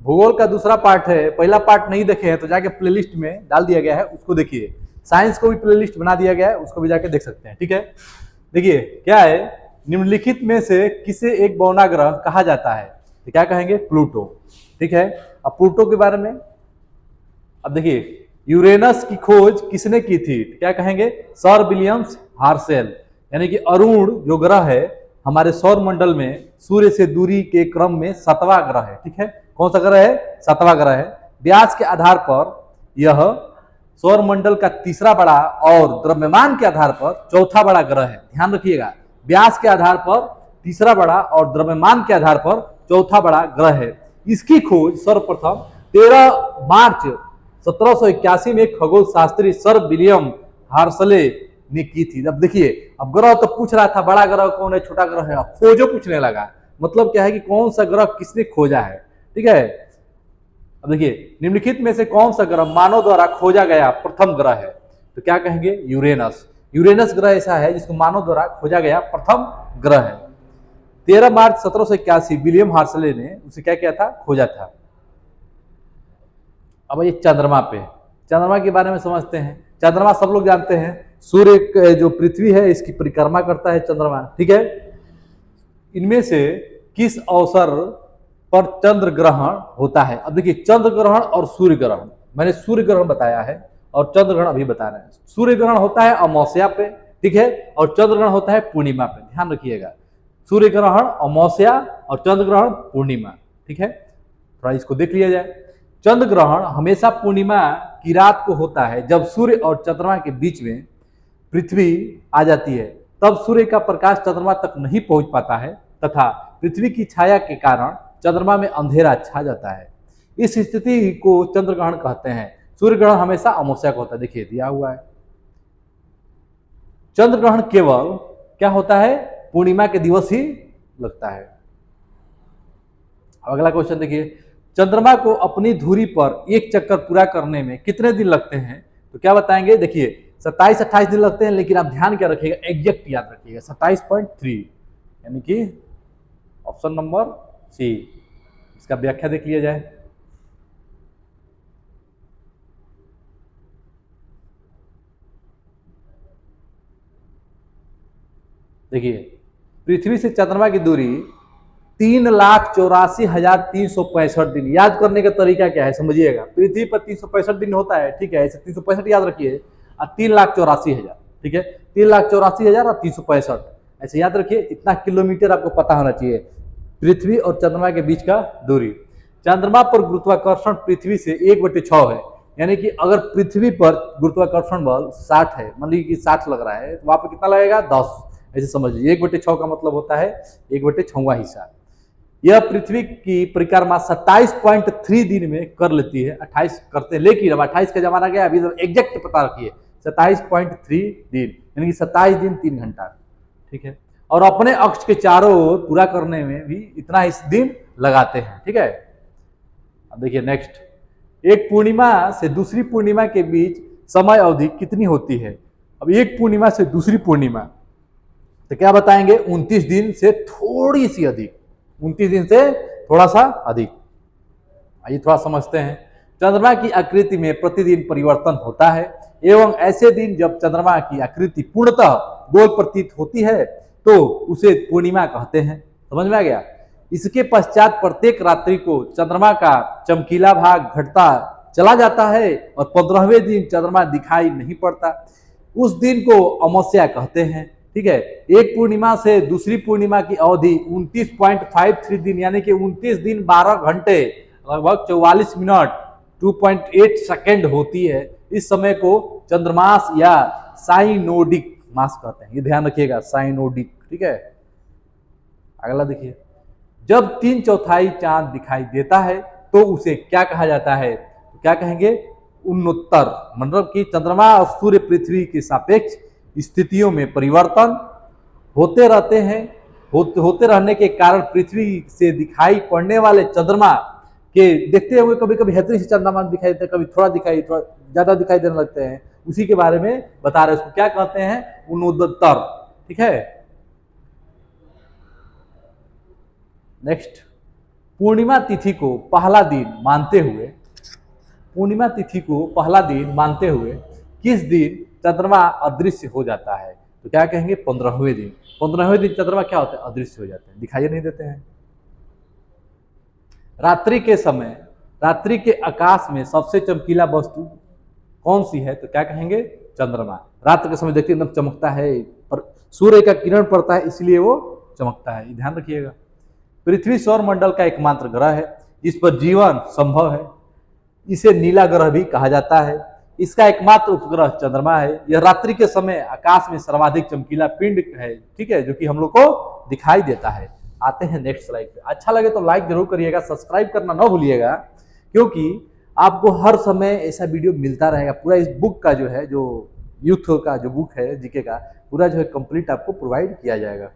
भूगोल का दूसरा पार्ट है, पहला पार्ट नहीं देखे हैं तो जाके प्लेलिस्ट में डाल दिया गया है, उसको देखिए। साइंस को भी प्लेलिस्ट बना दिया गया है, उसको भी जाके देख सकते हैं, ठीक है। देखिए क्या है, निम्नलिखित में से किसे एक बौना ग्रह कहा जाता है, तो क्या कहेंगे, प्लूटो, ठीक है। अब प्लूटो के बारे में अब देखिए, यूरेनस की खोज किसने की थी, क्या कहेंगे, सर विलियम्स हार्सेल। यानी कि अरुण जो ग्रह है हमारे सौर मंडल में सूर्य से दूरी के क्रम में 7वां ग्रह है, ठीक है। कौन सा ग्रह है, 7वां ग्रह है। व्यास के आधार पर यह सौर मंडल का तीसरा बड़ा और द्रव्यमान के आधार पर चौथा बड़ा ग्रह है। ध्यान रखिएगा, व्यास के आधार पर तीसरा बड़ा और द्रव्यमान के आधार पर चौथा बड़ा ग्रह है। इसकी खोज सर्वप्रथम 13 मार्च 1781 में खगोल शास्त्री सर विलियम हार्सले ने की थी। अब देखिए, अब ग्रह तो पूछ रहा था बड़ा ग्रह कौन है, छोटा ग्रह है, अब खोजो पूछने लगा। मतलब क्या है कि कौन सा ग्रह किसने खोजा है, ठीक है। अब देखिए, निम्नलिखित में से कौन सा ग्रह मानव द्वारा खोजा गया प्रथम ग्रह है, तो क्या कहेंगे, यूरेनस। यूरेनस ग्रह ऐसा है जिसको मानव द्वारा खोजा गया प्रथम ग्रह है। 13 मार्च 1781 विलियम हार्सले ने उसे क्या किया था, खोजा था। अब ये चंद्रमा पे, चंद्रमा के बारे में समझते हैं। चंद्रमा सब लोग जानते हैं, सूर्य जो पृथ्वी है इसकी परिक्रमा करता है चंद्रमा, ठीक है। इनमें से किस अवसर पर चंद्र ग्रहण होता है। अब देखिए, चंद्र ग्रहण और सूर्य ग्रहण, मैंने सूर्य ग्रहण बताया है और चंद्र ग्रहण अभी बता रहे हैं। सूर्य ग्रहण होता है अमावस्या पे, ठीक है, और चंद्र ग्रहण होता है पूर्णिमा पे। ध्यान रखिएगा, सूर्य ग्रहण अमावस्या और चंद्र ग्रहण पूर्णिमा, ठीक है। थोड़ा इसको देख लिया जाए। चंद्र ग्रहण हमेशा पूर्णिमा की रात को होता है, जब सूर्य और चंद्रमा के बीच में पृथ्वी आ जाती है। तब सूर्य का प्रकाश चंद्रमा तक नहीं पहुंच पाता है तथा पृथ्वी की छाया के कारण चंद्रमा में अंधेरा छा जाता है। इस स्थिति को चंद्र ग्रहण कहते हैं। सूर्य ग्रहण हमेशा अमावस्या को होता है, देखिए दिया हुआ है। चंद्र ग्रहण केवल क्या होता है, पूर्णिमा के दिवस ही लगता है। अगला क्वेश्चन देखिए, चंद्रमा को अपनी धुरी पर एक चक्कर पूरा करने में कितने दिन लगते हैं, तो क्या बताएंगे, देखिए 27-28 दिन लगते हैं, लेकिन आप ध्यान क्या रखिएगा, एग्जैक्ट याद रखिएगा, 27.3, यानी कि ऑप्शन नंबर सी। इसका व्याख्या देख लिया जाए। देखिए, पृथ्वी से चंद्रमा की दूरी 3,84,365 दिन। याद करने का तरीका क्या है, समझिएगा। पृथ्वी पर 365 दिन होता है, ठीक है, ऐसे 365 याद रखिए, और 3,84,000, ठीक है, 3,84,000 और 365 ऐसे याद रखिए। इतना किलोमीटर आपको पता होना चाहिए पृथ्वी और चंद्रमा के बीच का दूरी। चंद्रमा पर गुरुत्वाकर्षण पृथ्वी से 1/6 है, यानी कि अगर पृथ्वी पर गुरुत्वाकर्षण बल 60 है, मान लीजिए कि 60 लग रहा है, तो वहां पर कितना लगेगा, 10, ऐसे समझिए। 1/6 का मतलब होता है 1/6वां हिस्सा। यह पृथ्वी की परिक्रमा 27.3 दिन में कर लेती है, 28 करते हैं, लेकिन अब 28 का जमाना गया, अभी एग्जैक्ट पता रखिए, 27.3 दिन, यानी कि 27 दिन 3 घंटा, ठीक है। और अपने अक्ष के चारों ओर पूरा करने में भी इतना ही दिन लगाते हैं, ठीक है। अब देखिए नेक्स्ट, एक पूर्णिमा से दूसरी पूर्णिमा के बीच समय अवधि कितनी होती है। अब एक पूर्णिमा से दूसरी पूर्णिमा, तो क्या बताएंगे, 29 दिन से थोड़ी सी अधिक, 29 दिन से थोड़ा सा अधिक। आइए थोड़ा समझते हैं। चंद्रमा की आकृति में प्रतिदिन परिवर्तन होता है, एवं ऐसे दिन जब चंद्रमा की आकृति पूर्णतः गोल प्रतीत होती है तो उसे पूर्णिमा कहते हैं। समझ में आ गया। इसके पश्चात प्रत्येक रात्रि को चंद्रमा का चमकीला भाग घटता चला जाता है और 15वें दिन चंद्रमा दिखाई नहीं पड़ता। उस दिन को अमावस्या कहते हैं, ठीक है। एक पूर्णिमा से दूसरी पूर्णिमा की अवधि 29.53 दिन, यानी कि 29 दिन 12 घंटे लगभग 44 मिनट 2.8 सेकेंड होती है। इस समय को चंद्रमास या साइनोडिक मास कहते हैं, ये ध्यान रखिएगा, साइनोडिक, ठीक है। अगला देखिए, जब 3/4 चांद दिखाई देता है तो उसे क्या कहा जाता है, तो क्या कहेंगे, उन्नोत्तर। मतलब कि चंद्रमा और सूर्य पृथ्वी के सापेक्ष स्थितियों में परिवर्तन होते रहते हैं। होते रहने के कारण पृथ्वी से दिखाई पड़ने वाले चंद्रमा के देखते हुए कभी कभी हेतु से चंद्रमा दिखाई देते हैं, कभी थोड़ा ज्यादा दिखाई देने लगते हैं। उसी के बारे में बता रहे हैं, उसको क्या कहते हैं, उन्नोत्तर, ठीक है। नेक्स्ट, पूर्णिमा तिथि को पहला दिन मानते हुए, पूर्णिमा तिथि को पहला दिन मानते हुए किस दिन चंद्रमा अदृश्य हो जाता है? तो क्या कहेंगे? 15वें दिन। 15वें दिन चंद्रमा क्या होता है? अदृश्य हो जाते हैं, दिखाई नहीं देते हैं। रात्रि के समय, रात्रि के आकाश में सबसे चमकीला वस्तु कौन सी है? तो क्या कहेंगे? चंद्रमा। रात्र के समय देखिए एकदम चमकता है, पर सूर्य का किरण पड़ता है इसलिए वो चमकता है, ध्यान रखिएगा। पृथ्वी सौर मंडल का एकमात्र ग्रह है जिस पर जीवन संभव है। इसे नीला ग्रह भी कहा जाता है। इसका एकमात्र उपग्रह चंद्रमा है। यह रात्रि के समय आकाश में सर्वाधिक चमकीला पिंड है, ठीक है, जो कि हम लोग को दिखाई देता है। आते हैं नेक्स्ट स्लाइड पे। अच्छा लगे तो लाइक जरूर करिएगा, सब्सक्राइब करना ना भूलिएगा, क्योंकि आपको हर समय ऐसा वीडियो मिलता रहेगा। पूरा इस बुक का जो है, जो यूथ का जो बुक है जीके का, पूरा जो है कंप्लीट आपको प्रोवाइड किया जाएगा।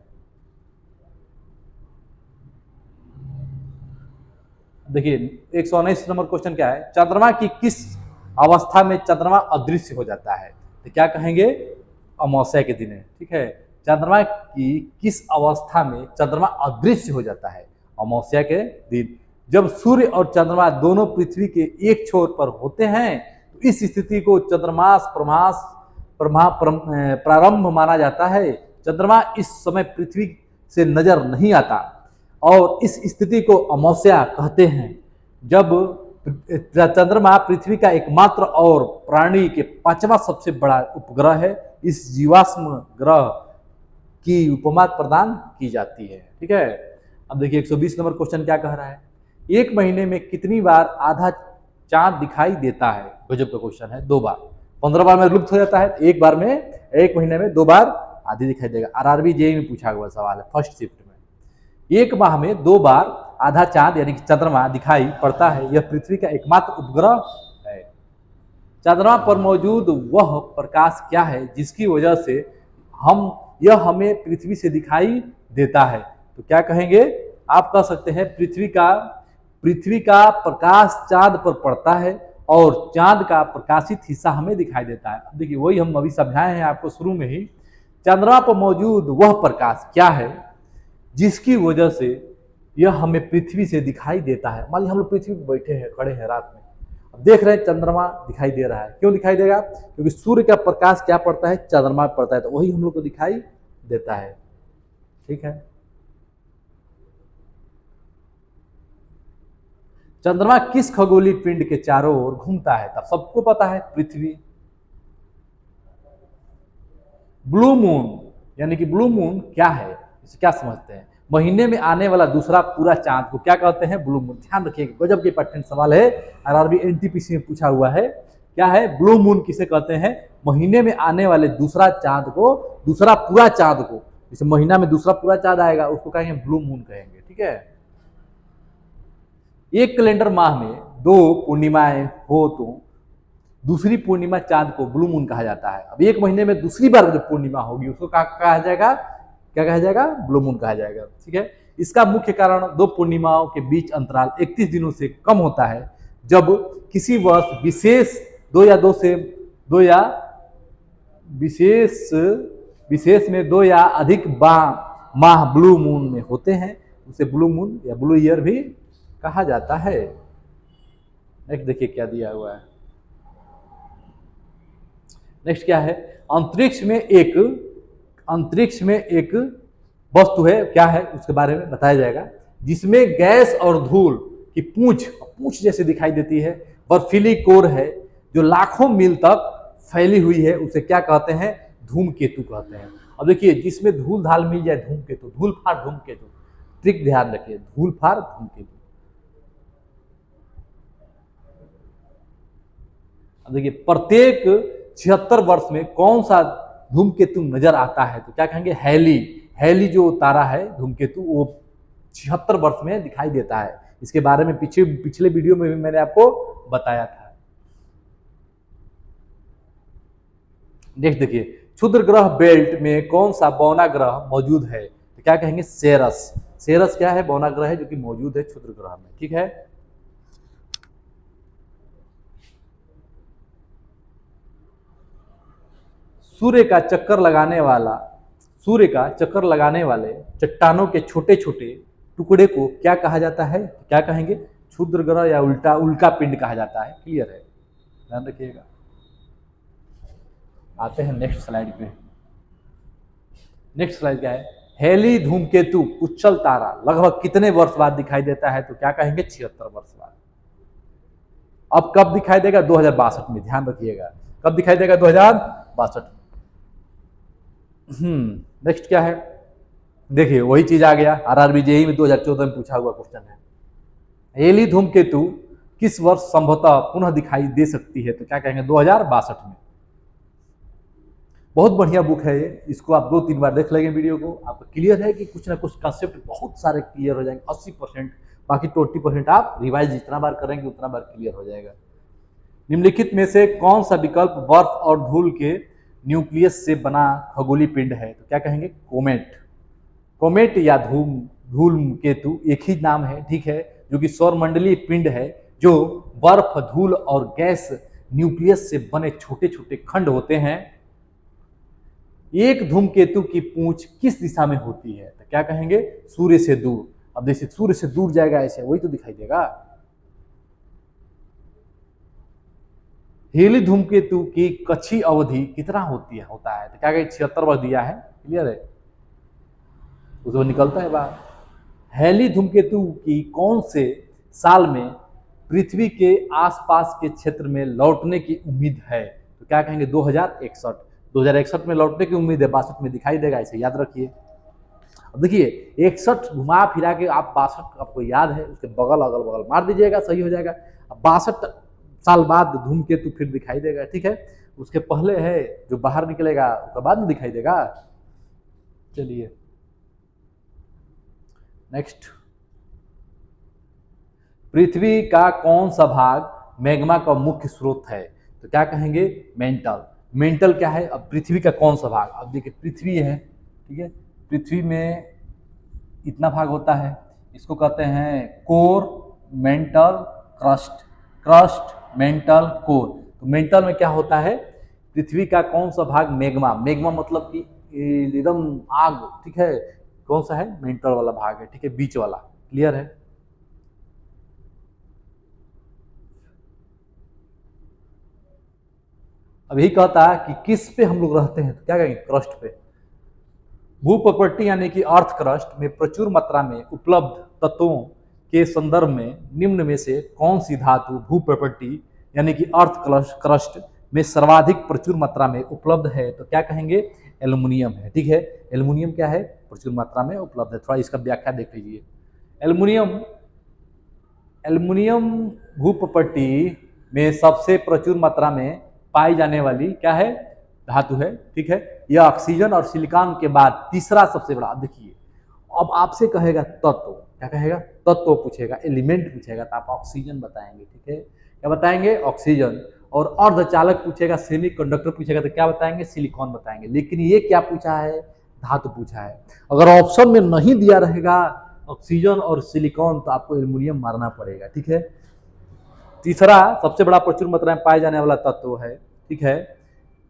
देखिए 119 नंबर क्वेश्चन क्या है? चंद्रमा की किस अवस्था में चंद्रमा अदृश्य हो जाता है? तो क्या कहेंगे? अमावस्या के दिन है, ठीक है। चंद्रमा की किस अवस्था में चंद्रमा अदृश्य हो जाता है? अमावस्या के दिन। जब सूर्य और चंद्रमा दोनों पृथ्वी के एक छोर पर होते हैं तो इस स्थिति को चंद्रमास प्रारंभ माना जाता है। चंद्रमा इस समय पृथ्वी से नजर नहीं आता और इस स्थिति को अमावस्या कहते हैं। जब चंद्रमा पृथ्वी का एकमात्र और प्राणी के 5वां सबसे बड़ा उपग्रह है, इस जीवाश्म ग्रह की उपमा प्रदान की जाती है, ठीक है। अब देखिए 120 नंबर क्वेश्चन क्या कह रहा है? एक महीने में कितनी बार आधा चांद दिखाई देता है? गजब का क्वेश्चन है। 2 बार। 15 बार में लुप्त हो जाता है, एक बार में, एक महीने में 2 बार आधी दिखाई देगा। आरआरबी जेईई में पूछा हुआ सवाल है फर्स्ट शिफ्ट में। एक माह में 2 बार आधा चांद यानी कि चंद्रमा दिखाई पड़ता है। यह पृथ्वी का एकमात्र उपग्रह है। चंद्रमा पर मौजूद वह प्रकाश क्या है जिसकी वजह से यह हमें पृथ्वी से दिखाई देता है? तो क्या कहेंगे? आप कह सकते हैं पृथ्वी का प्रकाश चांद पर पड़ता है और चांद का प्रकाशित हिस्सा हमें दिखाई देता है। अब देखिए वही हम अभी समझाए हैं आपको शुरू में ही। चंद्रमा पर मौजूद वह प्रकाश क्या है जिसकी वजह से यह हमें पृथ्वी से दिखाई देता है? मान लीजिए हम लोग पृथ्वी पर बैठे हैं, खड़े हैं रात में, अब देख रहे हैं चंद्रमा दिखाई दे रहा है। क्यों दिखाई देगा? क्योंकि सूर्य का प्रकाश क्या पड़ता है? चंद्रमा पड़ता है, तो वही हम लोग को दिखाई देता है, ठीक है। चंद्रमा किस खगोलीय पिंड के चारों ओर घूमता है? तब सबको पता है, पृथ्वी। ब्लू मून, यानी कि ब्लू मून क्या है, इसे क्या समझते हैं? महीने में आने वाला दूसरा पूरा चांद को क्या कहते हैं? Blue moon. ध्यान रखिएगा, गजब के पैटर्न सवाल है, आरआरबी एनटीपीसी में पूछा हुआ है। क्या है? ब्लू मून किसे कहते हैं? महीने में आने वाले दूसरा चांद को, दूसरा पूरा चांद को, जैसे महीना में दूसरा पूरा चांद आएगा उसको कहेंगे ब्लू मून कहेंगे, ठीक है। एक कैलेंडर माह में 2 पूर्णिमाएं हो तो दूसरी पूर्णिमा चांद को ब्लू मून कहा जाता है। अब एक महीने में दूसरी बार जो पूर्णिमा होगी उसको कहा जाएगा, क्या कहा जाएगा? ब्लू मून कहा जाएगा, ठीक है। इसका मुख्य कारण 2 पूर्णिमाओं के बीच अंतराल 31 दिनों से कम होता है। जब किसी वर्ष विशेष में 2 या अधिक माह ब्लू मून में होते हैं, उसे ब्लू मून या ब्लू ईयर भी कहा जाता है। नेक्स्ट देखिए क्या दिया हुआ है। नेक्स्ट क्या है? अंतरिक्ष में एक वस्तु है, क्या है उसके बारे में बताया जाएगा, जिसमें गैस और धूल की पूंछ जैसे दिखाई देती है। बर्फीली कोर है जो लाखों मील तक फैली हुई है, उसे क्या कहते हैं? धूमकेतु कहते हैं। अब देखिए जिसमें धूल धाल मिल जाए, धूमकेतु, धूल फार धूमकेतु, ट्रिक ध्यान रखिए, धूल फार धूमकेतु। अब देखिए प्रत्येक 76 वर्ष में कौन सा धूमकेतु नजर आता है? तो क्या कहेंगे? हैली जो तारा है धूमकेतु, वो 76 वर्ष में दिखाई देता है। इसके बारे में पिछले वीडियो में भी मैंने आपको बताया था। नेक्स्ट देखिए, क्षुद्र ग्रह बेल्ट में कौन सा बौना ग्रह मौजूद है? तो क्या कहेंगे? सेरस क्या है? बौना ग्रह है जो कि मौजूद है क्षुद्र ग्रह में, ठीक है। सूर्य का चक्कर लगाने वाले चट्टानों के छोटे छोटे टुकड़े को क्या कहा जाता है, क्या कहेंगे, क्षुद्र ग्रह या उल्टा उल्का पिंड कहा जाता है। क्लियर है, ध्यान रखिएगा। आते हैं नेक्स्ट स्लाइड पे। नेक्स्ट स्लाइड क्या है, हेली धूमकेतु उच्चल तारा लगभग कितने वर्ष बाद दिखाई देता है, तो क्या कहेंगे 76 वर्ष बाद। अब कब दिखाई देगा, 2062 में, ध्यान रखिएगा, कब दिखाई देगा, 2062। नेक्स्ट क्या है, देखिए वही चीज आ गया, आरआरबी जेईई में 2014 में पूछा हुआ क्वेश्चन है। हेली धूमकेतु किस वर्ष संभवतः पुनः दिखाई दे सकती है, तो क्या कहेंगे 2062 में। बहुत बढ़िया बुक है ये, इसको आप 2-3 बार देख लेंगे वीडियो को, आपको क्लियर है कि कुछ ना कुछ कंसेप्ट बहुत सारे क्लियर हो जाएंगे, 80%, बाकी 20% आप रिवाइज जितना बार करेंगे उतना बार क्लियर हो जाएगा। निम्नलिखित में से कौन सा विकल्प बर्फ और धूल के न्यूक्लियस से बना खगोलीय पिंड है, तो क्या कहेंगे कोमेट। कोमेट या धूल केतु एक ही नाम है, ठीक है, जो कि सौरमंडलीय पिंड है, जो बर्फ, धूल और गैस न्यूक्लियस से बने छोटे छोटे खंड होते हैं। एक धूमकेतु की पूंछ किस दिशा में होती है, तो क्या कहेंगे सूर्य से दूर। अब जैसे सूर्य से दूर जाएगा ऐसे वही तो दिखाई देगा। हेली धूमकेतु की कक्षीय अवधि कितना होती है, होता है, तो क्या कहेंगे 76 वर्ष दिया है। क्लियर है, उसमें निकलता है बाहर। हेली धूमकेतु की कौन से साल में पृथ्वी के आसपास के क्षेत्र में लौटने की उम्मीद है, तो क्या कहेंगे 2061। 2061 में लौटने की उम्मीद है, 62 में दिखाई देगा, इसे याद रखिए। अब देखिए 61 घुमा फिरा के आप 62 आपको याद है, उसके बगल अगल बगल मार दीजिएगा, सही हो जाएगा। अब 62 साल बाद धूमकेतु फिर दिखाई देगा, ठीक है। उसके पहले है जो बाहर निकलेगा उसके बाद में दिखाई देगा। चलिए नेक्स्ट, पृथ्वी का कौन सा भाग मैग्मा का मुख्य स्रोत है, तो क्या कहेंगे मेंटल। मेंटल क्या है, अब पृथ्वी का कौन सा भाग, अब देखिए पृथ्वी है, ठीक है, पृथ्वी में इतना भाग होता है, इसको कहते हैं core, mental, crust, crust, mental, core. तो मेंटल में क्या होता है, पृथ्वी का कौन सा भाग मैग्मा, मैग्मा मतलब कि एकदम आग, ठीक है, कौन सा है मेंटल वाला भाग है, ठीक है, बीच वाला। क्लियर है, अब यही कहता है कि किस पे हम लोग रहते हैं, तो क्या कहेंगे क्रस्ट पे। भूप्रपट्टी यानी कि अर्थ क्रस्ट में प्रचुर मात्रा में उपलब्ध तत्वों के संदर्भ में निम्न में से कौन सी धातु भूप्रपट्टी यानी कि अर्थ क्रस्ट में सर्वाधिक प्रचुर मात्रा में उपलब्ध है, तो क्या कहेंगे एल्युमिनियम है, ठीक है। एल्युमिनियम क्या है, प्रचुर मात्रा में उपलब्ध है। थोड़ा इसका व्याख्या देख लीजिए। एल्युमिनियम, एल्युमिनियम भूप्रपट्टी में सबसे प्रचुर मात्रा में पाई जाने वाली क्या है धातु है, ठीक है। यह ऑक्सीजन और सिलिकॉन के बाद तीसरा सबसे बड़ा। देखिए अब आपसे कहेगा तत्व, क्या कहेगा तत्व पूछेगा, एलिमेंट पूछेगा तो आप ऑक्सीजन बताएंगे, ठीक है, क्या बताएंगे ऑक्सीजन। और अर्धचालक पूछेगा, सेमीकंडक्टर पूछेगा तो क्या बताएंगे सिलिकॉन बताएंगे। लेकिन ये क्या पूछा है, धातु पूछा है। अगर ऑप्शन में नहीं दिया रहेगा ऑक्सीजन और सिलिकॉन तो आपको एल्युमिनियम मारना पड़ेगा, ठीक है। तीसरा सबसे बड़ा प्रचुर मात्रा में पाए जाने वाला तत्व है, ठीक है।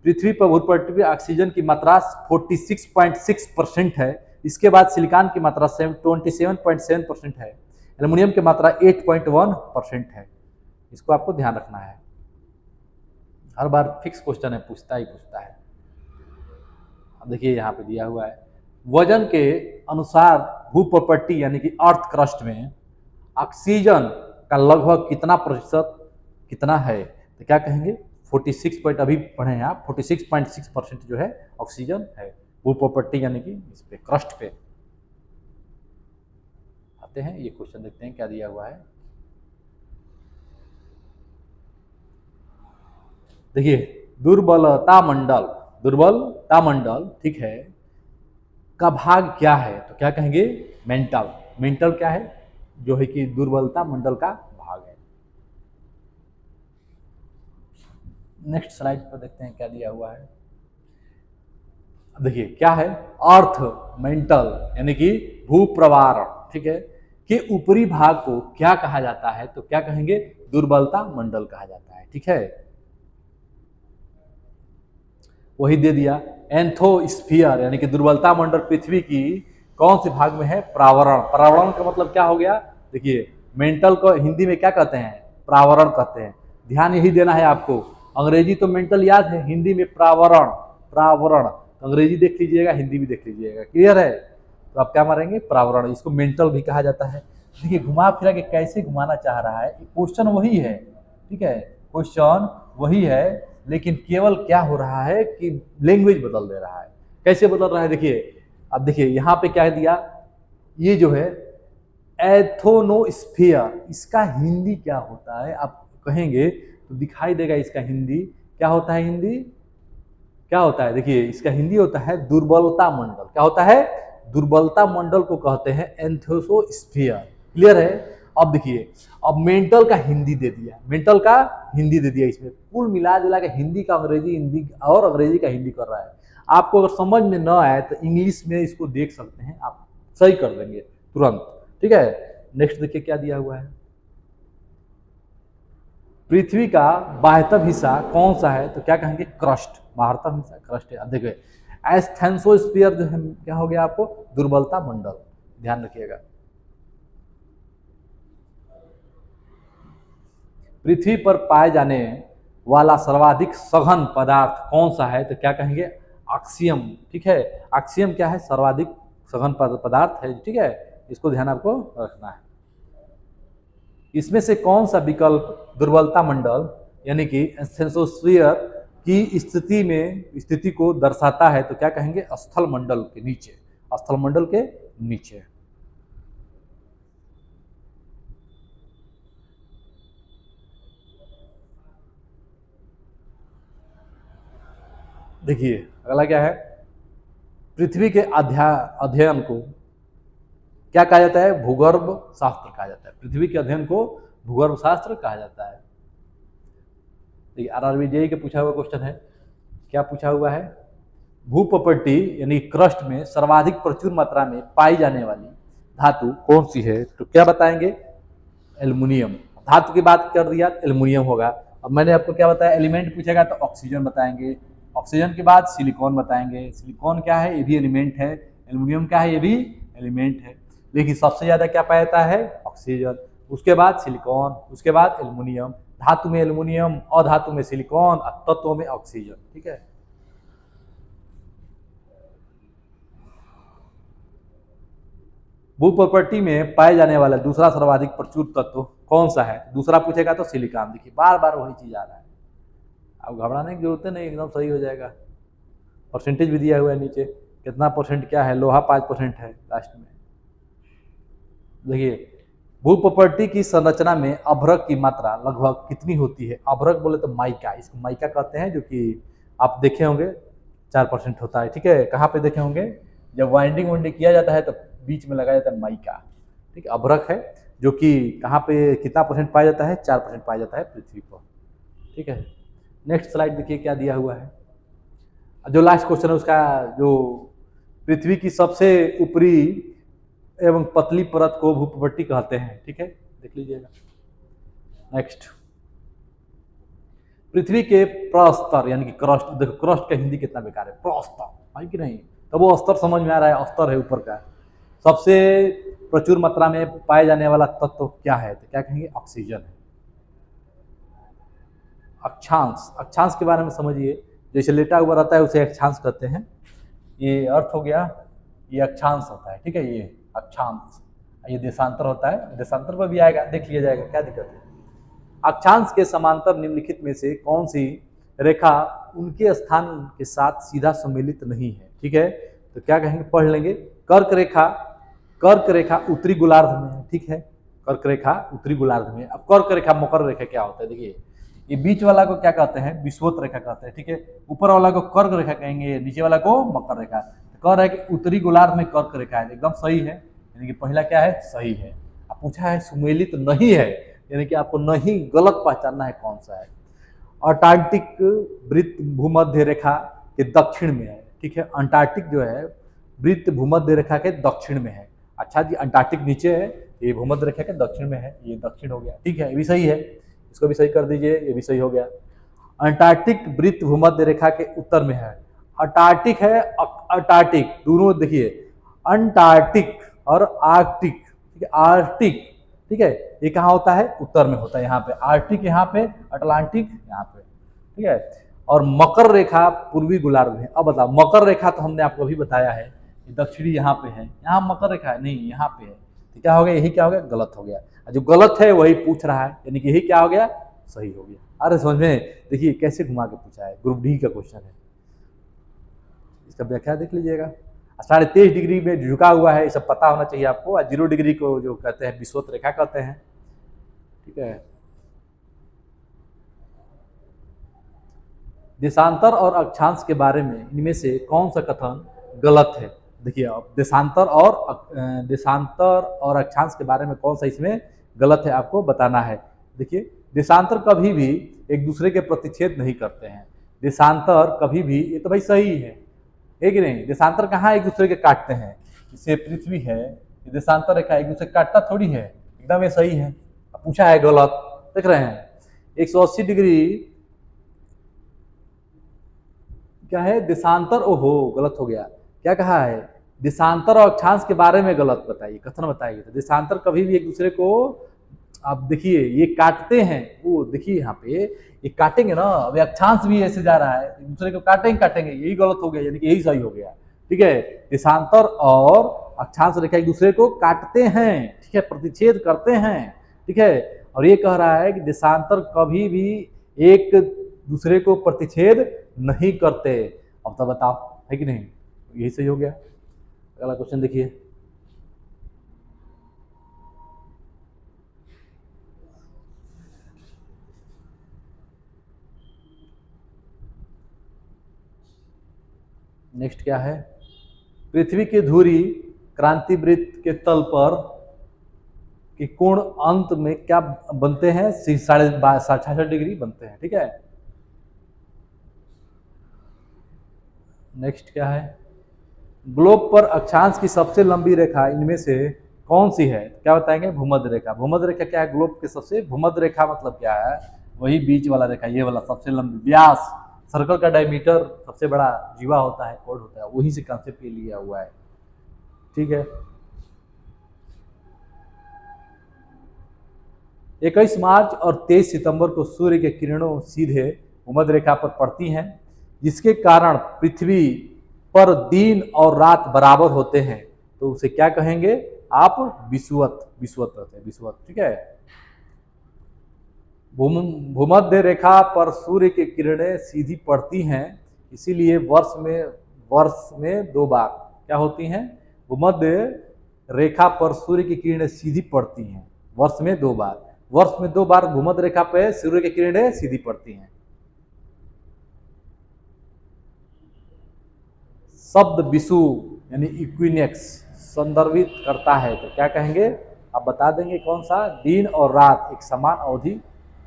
पृथ्वी पर भूप्रपट्टी में ऑक्सीजन की मात्रा 46.6% है, इसके बाद सिलिकॉन की मात्रा 27.7% है, एल्युमिनियम की मात्रा 8.1% है। इसको आपको ध्यान रखना है, हर बार फिक्स क्वेश्चन है, पूछता ही पूछता है। अब देखिए यहाँ पे दिया हुआ है, वजन के अनुसार भूप्रपट्टी यानी कि अर्थ क्रस्ट में ऑक्सीजन का लगभग कितना प्रतिशत कितना है, तो क्या कहेंगे 46 पॉइंट, अभी पढ़े हैं आप, 46.6% जो है ऑक्सीजन है भूप्रपट्टी यानी कि इस पे क्रस्ट पे। आते हैं ये क्वेश्चन देखते हैं क्या दिया हुआ है। देखिए दुर्बलता मंडल, दुर्बलता मंडल, ठीक है, का भाग क्या है, तो क्या कहेंगे मेंटल। मेंटल क्या है, जो है कि दुर्बलता मंडल का भाग है। नेक्स्ट स्लाइड पर देखते हैं क्या दिया हुआ है। देखिए क्या है, अर्थ मेंटल यानी कि भूप्रवार, ठीक है, के ऊपरी भाग को क्या कहा जाता है, तो क्या कहेंगे दुर्बलता मंडल कहा जाता है, ठीक है। वही दे दिया, एंथोस्फीयर यानी कि दुर्बलता मंडल पृथ्वी की कौन से भाग में है? प्रावरण। प्रावरण का मतलब क्या हो गया? देखिए मेंटल को हिंदी में क्या कहते हैं? प्रावरण कहते हैं। ध्यान यही देना है आपको। अंग्रेजी तो मेंटल याद है, हिंदी में प्रावरण। प्रावरण अंग्रेजी देख लीजिएगा, हिंदी भी देख लीजिएगा। क्लियर है? तो आप क्या मारेंगे? प्रावरण। इसको मेंटल भी कहा जाता है। देखिए घुमा फिरा के कैसे घुमाना चाह रहा है, क्वेश्चन वही है, ठीक है, क्वेश्चन वही है, लेकिन केवल क्या हो रहा है कि लैंग्वेज बदल दे रहा है। कैसे बदल रहा है? देखिए अब देखिए यहाँ पे क्या दिया, ये जो है एथोनोस्फीयर, इसका हिंदी क्या होता है आप कहेंगे तो दिखाई देगा। इसका हिंदी क्या होता है? हिंदी क्या होता है? देखिए इसका हिंदी होता है दुर्बलता मंडल। क्या होता है? दुर्बलता मंडल को कहते हैं एंथोसोस्फीयर। क्लियर है? अब देखिए अब मेंटल का हिंदी दे दिया, मेंटल का हिंदी दे दिया। इसमें कुल मिला जुला के हिंदी का अंग्रेजी, हिंदी और अंग्रेजी का हिंदी कर रहा है। आपको अगर समझ में न आए तो इंग्लिश में इसको देख सकते हैं, आप सही कर देंगे तुरंत। ठीक है, नेक्स्ट देखिए क्या दिया हुआ है। पृथ्वी का बाह्यतम हिस्सा कौन सा है? तो क्या कहेंगे? क्रस्ट। बाह्यतम हिस्सा क्रस्ट है। अब देखिए एस्थेनोस्फीयर जो है क्या हो गया आपको? दुर्बलता मंडल। ध्यान रखिएगा। पृथ्वी पर पाए जाने वाला सर्वाधिक सघन पदार्थ कौन सा है? तो क्या कहेंगे? ऑक्सीजन। ठीक है, ऑक्सीजन क्या है? सर्वाधिक सघन पदार्थ है। ठीक है, इसको ध्यान आपको रखना है। इसमें से कौन सा विकल्प दुर्बलता मंडल यानी कि एस्थेनोस्फीयर की स्थिति को दर्शाता है? तो क्या कहेंगे? स्थल मंडल के नीचे। स्थल मंडल के नीचे। देखिए अगला क्या है? पृथ्वी के अध्ययन को क्या कहा जाता है? भूगर्भ शास्त्र कहा जाता है। पृथ्वी के अध्ययन को भूगर्भ शास्त्र कहा जाता है। देखिए आरआरबी के पूछा हुआ क्वेश्चन है। क्या पूछा हुआ है? भूप्रपट्टी यानी क्रस्ट में सर्वाधिक प्रचुर मात्रा में पाई जाने वाली धातु कौन सी है? तो क्या बताएंगे? एल्युमिनियम। धातु की बात कर दिया, एल्युमिनियम होगा। अब मैंने आपको क्या बताया? एलिमेंट पूछेगा तो ऑक्सीजन बताएंगे। ऑक्सीजन के बाद सिलिकॉन बताएंगे। सिलिकॉन क्या है? ये भी एलिमेंट है। एल्युमिनियम क्या है? ये भी एलिमेंट है। लेकिन सबसे ज्यादा क्या पाया जाता है? ऑक्सीजन। उसके बाद सिलिकॉन, उसके बाद एल्युमिनियम। धातु में एल्युमिनियम, अधातु में सिलिकॉन, तत्व में ऑक्सीजन। ठीक है, भू प्रॉपर्टी में पाए जाने वाला दूसरा सर्वाधिक प्रचुर तत्व कौन सा है? दूसरा पूछेगा तो सिलिकॉन। देखिए बार बार वही चीज आ रहा है, अब घबराने की जरूरत नहीं, एकदम सही हो जाएगा। परसेंटेज भी दिया हुआ है नीचे, कितना परसेंट क्या है? लोहा 5% है लास्ट में। देखिए भू प्रॉपर्टी की संरचना में अभ्रक की मात्रा लगभग कितनी होती है? अभ्रक बोले तो माइका, इसको माइका कहते हैं, जो कि आप देखे होंगे 4% होता है। ठीक है, कहाँ पे देखे होंगे? जब वाइंडिंग वाइंडिंग किया जाता है तो बीच में लगाया जाता है माइका। ठीक है, अभ्रक है, जो कि कहाँ पे कितना परसेंट पाया जाता है? 4% पाया जाता है पृथ्वी पर। ठीक है, नेक्स्ट स्लाइड देखिए क्या दिया हुआ है। जो लास्ट क्वेश्चन है उसका, जो पृथ्वी की सबसे ऊपरी एवं पतली परत को भूप्रपट्टी कहते हैं। ठीक है, देख लीजिएगा। नेक्स्ट, पृथ्वी के प्रस्तर यानी कि क्रस्ट। देखो क्रस्ट का हिंदी कितना बेकार है, प्रस्तर है कि नहीं? तो वो स्तर समझ में आ रहा है, स्तर है ऊपर का। सबसे प्रचुर मात्रा में पाए जाने वाला तत्व क्या है? तो क्या कहेंगे? ऑक्सीजन है। अक्षांश, अक्षांश के बारे में समझिए। जैसे लेटा हुआ रहता है उसे अक्षांश कहते हैं। ये अर्थ हो गया, ये अक्षांश होता है। ठीक है, ये अक्षांश। ये देशांतर होता है, देशांतर पर भी आएगा, देख लिया जाएगा, क्या दिक्कत है। अक्षांश के समांतर निम्नलिखित में से कौन सी रेखा उनके स्थान के साथ सीधा सम्मिलित नहीं है? ठीक है, तो क्या कहेंगे? पढ़ लेंगे। कर्क रेखा, कर्क रेखा उत्तरी गोलार्ध में है। ठीक है, कर्क रेखा उत्तरी गोलार्ध में। अब कर्क रेखा मकर रेखा क्या होता है? देखिए ये बीच वाला को क्या कहते हैं? विषुवत रेखा कहते हैं। ठीक है, ऊपर वाला को कर्क रेखा कहेंगे, नीचे वाला को मकर रेखा। कह रहा है कि उत्तरी गोलार्ध में कर्क रेखा है, एकदम सही है। यानी कि पहला क्या है? सही है। अब पूछा है सुमेलित नहीं है, यानी कि आपको नहीं, गलत पहचानना है कौन सा है। अंटार्कटिक वृत्त भूमध्य रेखा के दक्षिण में है। ठीक है, अंटार्कटिक जो है वृत्त भूमध्य रेखा के दक्षिण में है। अच्छा जी, अंटार्कटिक नीचे है, ये भूमध्य रेखा के दक्षिण में है, ये दक्षिण हो गया। ठीक है, ये भी सही है, इसको भी सही कर दीजिए, ये भी सही हो गया। अंटार्कटिक वृत्त भूमध्य रेखा के उत्तर में है। अंटार्कटिक है, अंटार्कटिक दोनों देखिए, अंटार्कटिक और आर्कटिक, ठीक है, आर्कटिक, ठीक है, ये कहाँ होता है, उत्तर में होता है, यहाँ पे आर्कटिक, यहाँ पे अटलांटिक, यहाँ पे, ठीक है। और मकर रेखा पूर्वी गोलार्ध में। अब बताओ, मकर रेखा तो हमने आपको अभी बताया है, दक्षिणी यहाँ पे है, यहाँ मकर रेखा है नहीं, यहाँ पे है, तो क्या हो गया, यही क्या हो गया, गलत हो गया। जो गलत है वही पूछ रहा है, यानी कि यही क्या हो गया, सही हो गया। अरे समझ में, देखिए कैसे घुमा के पूछा है, ग्रुप डी का क्वेश्चन है, इसका व्याख्या देख लीजिएगा। 23.5 डिग्री में झुका हुआ है, ये सब पता होना चाहिए आपको। 0 डिग्री को जो कहते हैं विषुवत रेखा कहते हैं, ठीक है। देशांतर और अक्षांश के बारे में इनमें से कौन सा कथन गलत है। देखिए अब देशांतर और अक्षांश के बारे में कौन सा इसमें गलत है आपको बताना है। देखिए देशांतर कभी भी एक दूसरे के प्रतिच्छेद नहीं करते हैं, देशांतर कभी भी, ये तो भाई सही है कि नहीं, देशांतर कहाँ एक दूसरे के काटते हैं, इससे पृथ्वी है, ये देशांतर रेखा एक दूसरे काटता थोड़ी है, एकदम ये सही है। पूछा है गलत, देख रहे हैं 180 डिग्री क्या है, देशांतर, ओहो गलत हो गया, क्या कहा है, देशांतर और अक्षांश के बारे में गलत बताइए, कथन बताइए। तो देशांतर कभी भी एक दूसरे को, आप देखिए ये काटते हैं, वो देखिए यहाँ पे ये काटेंगे ना, अभी अक्षांश भी ऐसे जा रहा है, एक दूसरे को काटेंगे, यही गलत हो गया, यानी कि यही सही हो गया, ठीक है। देशांतर और अक्षांश रेखा एक दूसरे को काटते हैं, ठीक है, प्रतिच्छेद करते हैं, ठीक है। और ये कह रहा है कि देशांतर कभी भी एक दूसरे को प्रतिच्छेद नहीं करते। अब तो बताओ है कि नहीं, यही सही हो गया। अगला क्वेश्चन देखिए, नेक्स्ट क्या है, पृथ्वी की धुरी क्रांति वृत्त के तल पर कि कोण अंत में क्या बनते हैं, 66.5 डिग्री बनते हैं, ठीक है। नेक्स्ट क्या है, ग्लोब पर अक्षांश की सबसे लंबी रेखा इनमें से कौन सी है, क्या बताएंगे, भूमध्य रेखा। भूमध्य रेखा क्या है, ग्लोब के सबसे, भूमध्य रेखा मतलब क्या है, वही बीच वाला रेखा, ये वाला सबसे लंबी, व्यास, सर्कल का डायमीटर सबसे बड़ा जीवा होता है, कोड होता है, वही से कंसेप्ट लिया हुआ है, ठीक है। 21 मार्च और 23 सितंबर को सूर्य के किरणों सीधे भूमध्य रेखा पर पड़ती हैं, जिसके कारण पृथ्वी पर दिन और रात बराबर होते हैं, तो उसे क्या कहेंगे आप, विषुवत, विषुवत, ठीक है। भूमध्य रेखा पर सूर्य की किरणें सीधी पड़ती हैं, इसीलिए वर्ष में 2 बार क्या होती हैं, भूमध्य रेखा पर सूर्य की किरणें सीधी पड़ती हैं, वर्ष में 2 बार, वर्ष में 2 बार भूमध्य रेखा पर सूर्य की किरणें सीधी पड़ती हैं। शब्द विषु यानी इक्विनेक्स संदर्भित करता है, तो क्या कहेंगे आप बता देंगे कौन सा, दिन और रात एक समान अवधि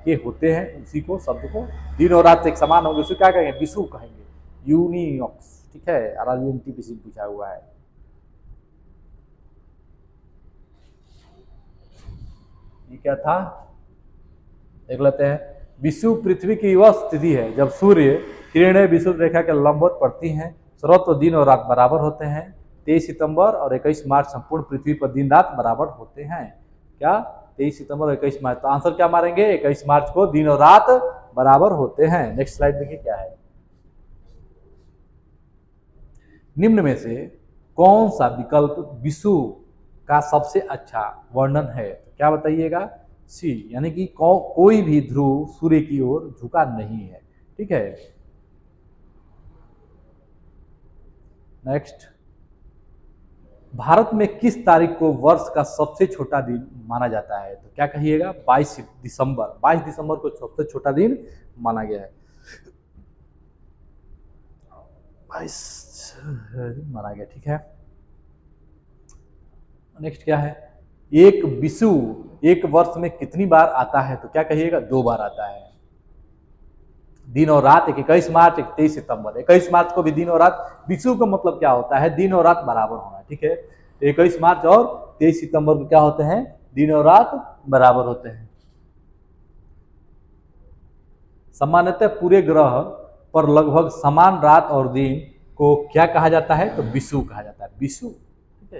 के होते हैं, उसी को शब्द को, दिन और रात एक समान अवधि, उसे क्या कहेंगे, विषु कहेंगे, यूनिऑक्स, ठीक है। RRBMTPC पूछा हुआ है। ये क्या था देख लेते हैं, विषु पृथ्वी की वह स्थिति है जब सूर्य किरणें विषुवत रेखा के लंबवत पड़ती हैं, सर्वत्र दिन और रात बराबर होते हैं। 23 सितंबर और 21 मार्च संपूर्ण पृथ्वी पर दिन रात बराबर होते हैं। क्या 23 सितंबर और 21 मार्च, तो आंसर क्या मारेंगे, 21 मार्च को दिन और रात बराबर होते हैं। नेक्स्ट स्लाइड देखिए क्या है, निम्न में से कौन सा विकल्प विषु का सबसे अच्छा वर्णन है, तो क्या बताइएगा, सी, यानी कि कोई भी ध्रुव सूर्य की ओर झुका नहीं है, ठीक है। नेक्स्ट, भारत में किस तारीख को वर्ष का सबसे छोटा दिन माना जाता है, तो क्या कहिएगा, 22 दिसंबर, 22 दिसंबर को सबसे छोटा दिन माना गया है, 22 माना गया, ठीक है। नेक्स्ट क्या है, एक विषु एक वर्ष में कितनी बार आता है, तो क्या कहिएगा, 2 बार आता है, दिन और रात, एक 21 मार्च, एक 23 सितंबर। 21 मार्च को भी दिन और रात, विषु का मतलब क्या होता है, दिन और रात बराबर होना, ठीक है। 21 मार्च और 23 सितंबर को क्या होते हैं, दिन और रात बराबर होते हैं। सामान्यतः पूरे ग्रह पर लगभग समान रात और दिन को क्या कहा जाता है, तो विषु कहा जाता है, विषु, ठीक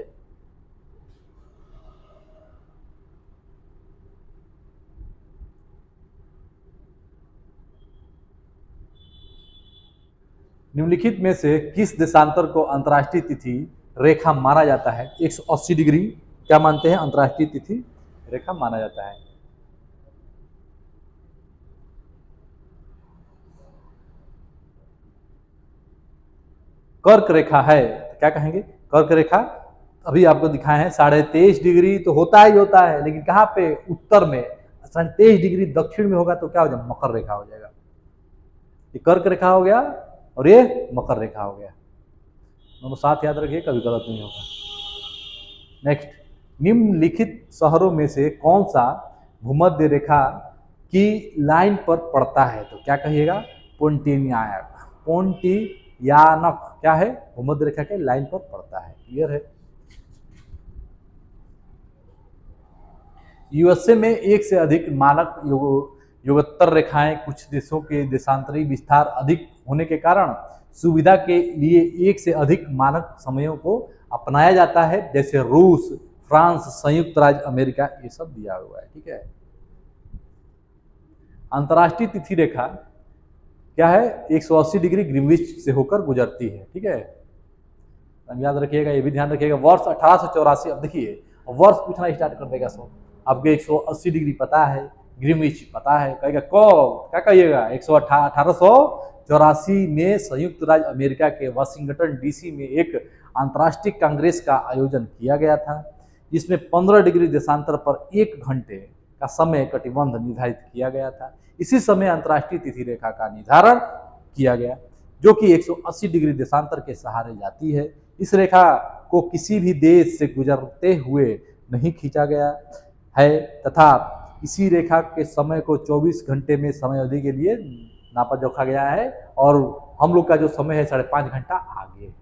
निम्नलिखित में से किस देशांतर को अंतर्राष्ट्रीय तिथि रेखा माना जाता है? 180 डिग्री क्या मानते हैं? अंतर्राष्ट्रीय तिथि रेखा माना जाता है। कर्क रेखा है, क्या कहेंगे? कर्क रेखा अभी आपको दिखाए हैं 23.5 डिग्री तो होता ही होता है, लेकिन कहाँ पे? उत्तर में। 23 डिग्री दक्षिण में होगा तो क्या हो जाएगा? मकर रेखा हो जाएगा। ये कर्क रेखा हो गया और ये मकर रेखा हो गया। दोनों साथ याद रखिए, कभी गलत नहीं होगा। नेक्स्ट, निम्नलिखित शहरों में से कौन सा भूमध्य रेखा की लाइन पर पड़ता है? तो क्या कहिएगा? पोंटियानक। पोंटियानक क्या है? भूमध्य रेखा के लाइन पर पड़ता है। क्लियर है? यूएसए में एक से अधिक मानक योगोत्तर रेखाएं, कुछ देशों के देशांतरी विस्तार अधिक होने के कारण सुविधा के लिए एक से अधिक मानक समयों को अपनाया जाता है, जैसे रूस, फ्रांस, संयुक्त राज्य अमेरिका, ये सब दिया हुआ है। ठीक है। अंतर्राष्ट्रीय तिथि रेखा क्या है? 180 डिग्री ग्रीनविच से होकर गुजरती है। ठीक है, याद रखिएगा, ये भी ध्यान रखिएगा। वर्ष 1884। अब देखिए, वर्ष पूछना स्टार्ट कर देगा सब। आपको 180 डिग्री पता है, ग्रीनविच पता है, कहेगा कब? क्या कहिएगा? 1884 में संयुक्त राज्य अमेरिका के वाशिंगटन डीसी में एक अंतर्राष्ट्रीय कांग्रेस का आयोजन किया गया था, जिसमें 15 डिग्री देशांतर पर 1 घंटे का समय कटिबंध निर्धारित किया गया था। इसी समय अंतर्राष्ट्रीय तिथि रेखा का निर्धारण किया गया, जो कि 180 डिग्री देशांतर के सहारे जाती है। इस रेखा को किसी भी देश से गुजरते हुए नहीं खींचा गया है तथा इसी रेखा के समय को 24 घंटे में समय अवधि के लिए नापा जोखा गया है, और हम लोग का जो समय है 5.5 घंटा आगे।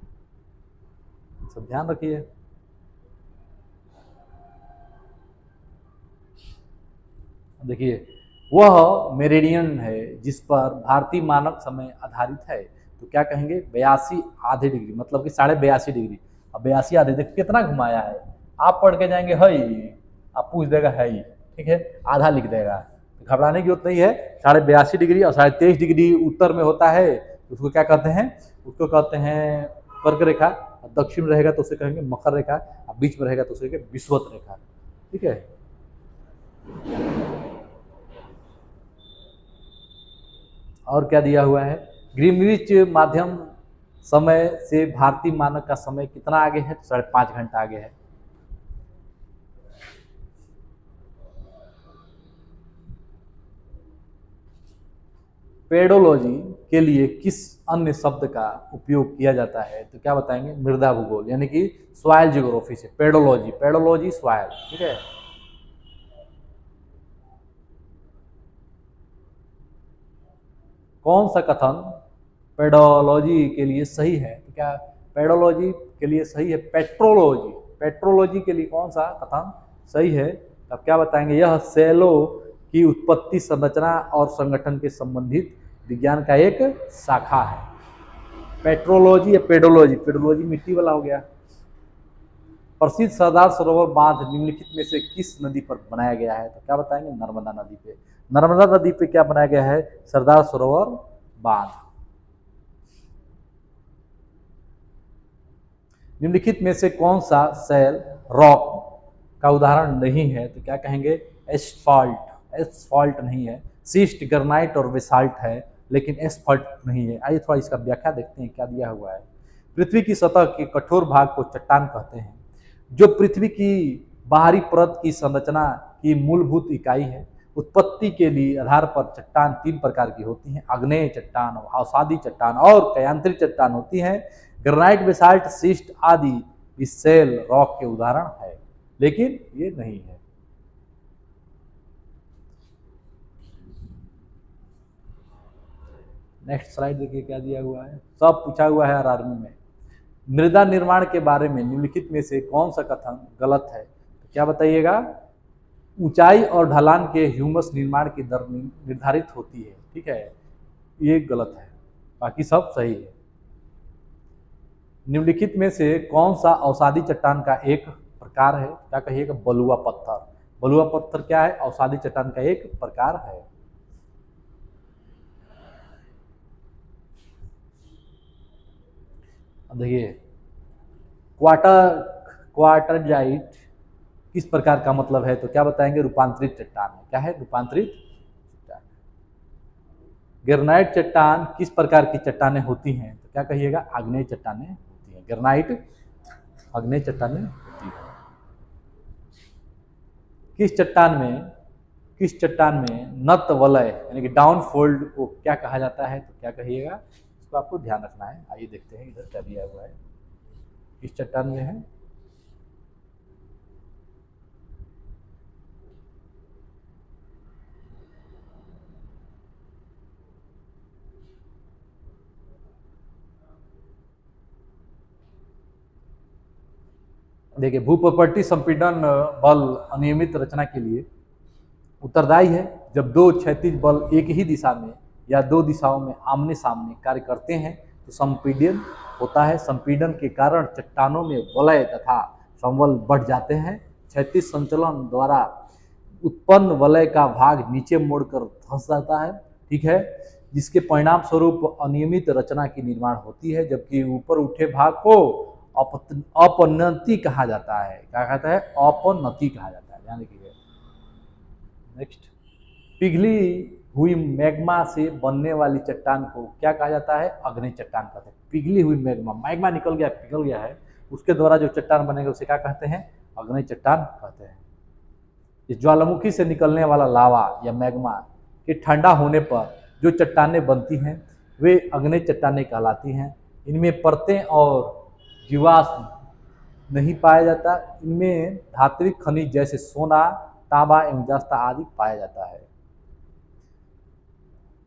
सब ध्यान रखिए। देखिए, वह मेरिडियन है जिस पर भारतीय मानक समय आधारित है, तो क्या कहेंगे? 82 आधे डिग्री, मतलब कि 82.5 डिग्री। अब 82 आधे, देखिए कितना घुमाया है। आप पढ़ के जाएंगे है, आप पूछ देगा है, ठीक है, आधा लिख देगा, तो घबराने की जरूरत नहीं है। 82.5 डिग्री और 23.5 डिग्री उत्तर में होता है, उसको क्या कहते हैं? उसको कहते हैं कर्क रेखा। दक्षिण रहेगा तो उसे कहेंगे मकर रेखा, और बीच में रहेगा तो उसे कहेंगे विषुवत रेखा। ठीक है। और क्या दिया हुआ है? ग्रीनविच माध्यम समय से भारतीय मानक का समय कितना आगे है? 5.5 घंटा आगे है। पेडोलॉजी के लिए किस अन्य शब्द का उपयोग किया जाता है? तो क्या बताएंगे? मृदा भूगोल, यानी कि सॉइल जियोग्राफी से पेडोलॉजी। Pedology soil. ठीक है। कौन सा कथन पेडोलॉजी के लिए सही है? तो क्या पेडोलॉजी के लिए सही है? पेट्रोलॉजी। पेट्रोलॉजी के लिए कौन सा कथन सही है? अब क्या बताएंगे? यह सेलों की उत्पत्ति, संरचना और संगठन के संबंधित विज्ञान का एक शाखा है। पेट्रोलॉजी या पेडोलॉजी? पेडोलॉजी मिट्टी वाला हो गया। प्रसिद्ध सरदार सरोवर बांध निम्नलिखित में से किस नदी पर बनाया गया है? तो क्या बताएंगे? नर्मदा नदी पे। नर्मदा नदी पे क्या बनाया गया है? सरदार सरोवर बांध। निम्नलिखित में से कौन सा शैल रॉक का उदाहरण नहीं है? तो क्या कहेंगे? एस्फाल्ट। एस्फाल्ट नहीं है। सिस्ट, ग्रेनाइट और बेसाल्ट है, लेकिन एस्फाल्ट नहीं है। आइए थोड़ा इसका व्याख्या देखते हैं क्या दिया हुआ है। पृथ्वी की सतह के कठोर भाग को चट्टान कहते हैं, जो पृथ्वी की बाहरी परत की संरचना की मूलभूत इकाई है। उत्पत्ति के लिए आधार पर चट्टान 3 प्रकार की होती हैं: आग्नेय चट्टान, अवसादी चट्टान और कयांतरित चट्टान होती हैं। ग्रेनाइट, बेसाल्ट, सिस्ट आदि इस शैल रॉक के उदाहरण है, लेकिन ये नहीं है। नेक्स्ट स्लाइड देखिए क्या दिया हुआ है। सब पूछा हुआ है आर्मी में। मृदा निर्माण के बारे में निम्नलिखित में से कौन सा कथन गलत है? तो क्या बताइएगा? ऊंचाई और ढलान के ह्यूमस निर्माण की दर निर्धारित होती है। ठीक है, ये गलत है, बाकी सब सही है। निम्नलिखित में से कौन सा अवसादी चट्टान का एक प्रकार है? क्या कहिएगा? बलुआ पत्थर। बलुआ पत्थर क्या है? अवसादी चट्टान का एक प्रकार है। देखिए क्वार्टर क्वार्टरजाइट किस प्रकार का मतलब है, तो क्या बताएंगे, रूपांतरित चट्टान है। क्या है, रूपांतरित चट्टान। ग्रेनाइट चट्टान किस प्रकार की चट्टानें होती हैं, तो क्या कहिएगा, आग्नेय चट्टानें होती हैं। ग्रेनाइट आग्नेय चट्टानें होती है। किस चट्टान में नत वलय यानी कि डाउन फोल्ड को क्या कहा जाता है, तो क्या कहिएगा, इसको आपको ध्यान रखना है। आइए देखते हैं इधर क्या दिया हुआ है, किस चट्टान में है। देखिए भूप्रपर्टी संपीड़न बल अनियमित रचना के लिए उत्तरदायी है। जब दो क्षैतिज बल एक ही दिशा में या दो दिशाओं में आमने सामने कार्य करते हैं तो संपीड़न होता है। संपीड़न के कारण चट्टानों में वलय तथा संवल बढ़ जाते हैं। क्षैतिज संचलन द्वारा उत्पन्न वलय का भाग नीचे मुड़कर धंस जाता है, ठीक है, जिसके परिणाम स्वरूप अनियमित रचना की निर्माण होती है। जबकि ऊपर उठे भाग को अपनति कहा जाता है। क्या कहता है, अपनति कहा जाता है, ध्यान रखिए। नेक्स्ट, पिघली हुई मैग्मा से बनने वाली चट्टान को क्या कहा जाता है, अग्नि चट्टान कहते हैं। पिघली हुई मैग्मा निकल गया, पिघल गया है, उसके द्वारा जो चट्टान बनेगा उसे क्या कहते हैं, अग्नि चट्टान कहते हैं। इस ज्वालामुखी से निकलने वाला लावा या मैग्मा के ठंडा होने पर जो चट्टानें बनती हैं वे अग्नि चट्टानें कहलाती हैं। इनमें परतें और जीवाश्म नहीं पाया जाता। इनमें धात्विक खनिज जैसे सोना, तांबा एवं जस्ता आदि पाया जाता है।